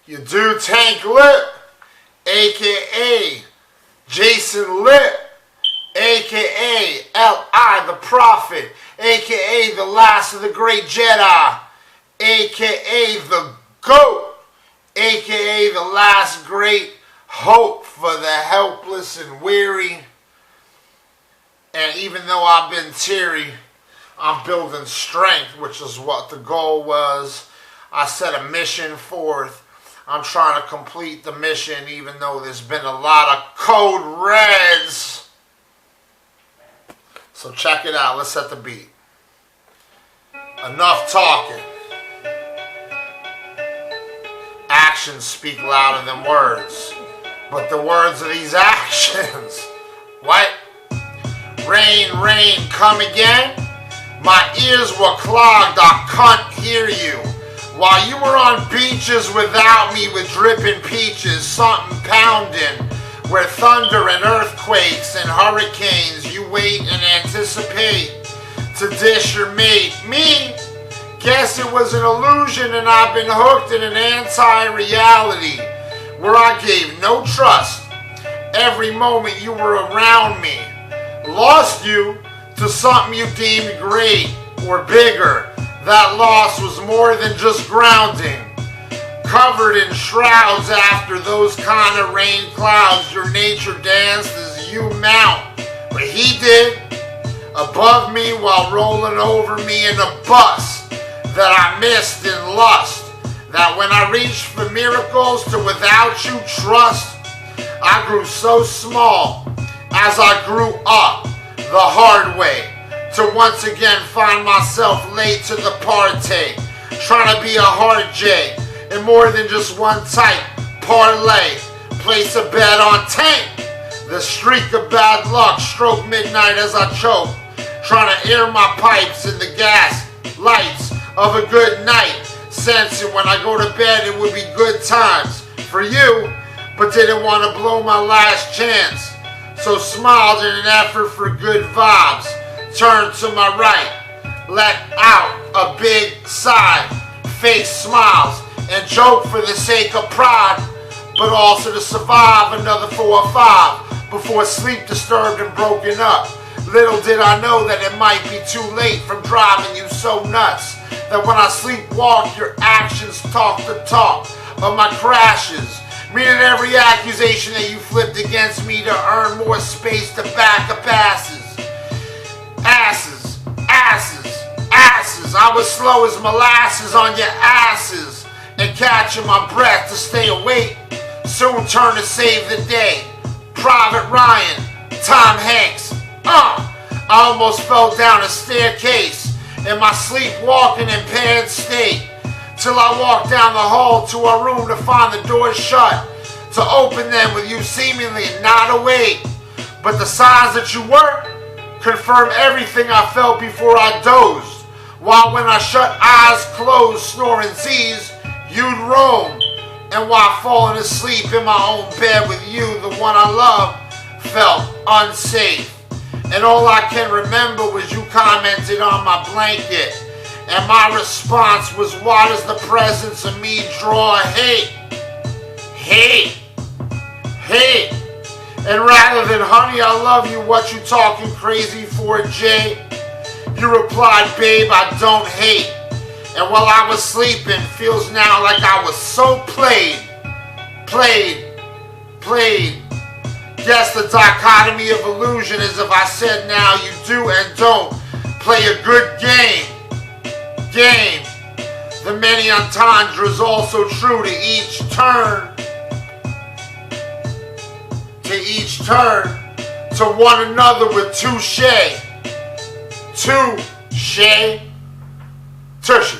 You do Tank Lip, aka JasonTankLipp, aka L.I. the Prophet, aka the last of the great Jedi, aka the GOAT, aka the last great hope for the helpless and weary. And even though I've been teary, I'm building strength, which is what the goal was. I set a mission forth. I'm trying to complete the mission, even though there's been a lot of code reds. So check it out. Let's set the beat. Enough talking. Actions speak louder than words. But the words of these actions. What? Rain, rain, come again? My ears were clogged, I can't hear you. While you were on beaches without me with dripping peaches, something pounding, where thunder and earthquakes and hurricanes, you wait and anticipate to dish your mate. Me? Guess it was an illusion and I've been hooked in an anti-reality where I gave no trust. Every moment you were around me. Lost you to something you deemed great or bigger. That loss was more than just grounding. Covered in shrouds after those kind of rain clouds, your nature danced as you mount. But he did, above me while rolling over me in a bus that I missed in lust. That when I reached for miracles to without you trust, I grew so small as I grew up the hard way. To once again find myself late to the party, trying to be a hard J, and more than just one type, parlay, place a bet on Tank. The streak of bad luck stroke midnight as I choke, trying to air my pipes in the gas lights of a good night, sensing when I go to bed it would be good times for you, but didn't want to blow my last chance, so smiled in an effort for good vibes. Turned to my right, let out a big sigh, face smiles, and joke for the sake of pride, but also to survive another 4 or 5 before sleep disturbed and broken up. Little did I know that it might be too late from driving you so nuts that when I sleepwalk, your actions talk the talk of my crashes, meaning every accusation that you flipped against me to earn more space to back up asses. Asses, asses, asses. I was slow as molasses on your asses and catching my breath to stay awake. Soon turn to save the day. Private Ryan, Tom Hanks. I almost fell down a staircase in my sleepwalking impaired state till I walked down the hall to our room to find the doors shut, to open them with you seemingly not awake. But the signs that you were confirm everything I felt before I dozed, while when I shut eyes closed snoring Z's, you'd roam, and while falling asleep in my own bed with you, the one I love, felt unsafe. And all I can remember was you commented on my blanket, and my response was, why does the presence of me draw hate? Hate. Hate. And rather than, honey, I love you, what you talking crazy for, Jay? You replied, babe, I don't hate. And while I was sleeping, feels now like I was so played. Guess the dichotomy of illusion is if I said now you do and don't play a good game. The many entendres also true to each turn. To one another with touche. Tushy.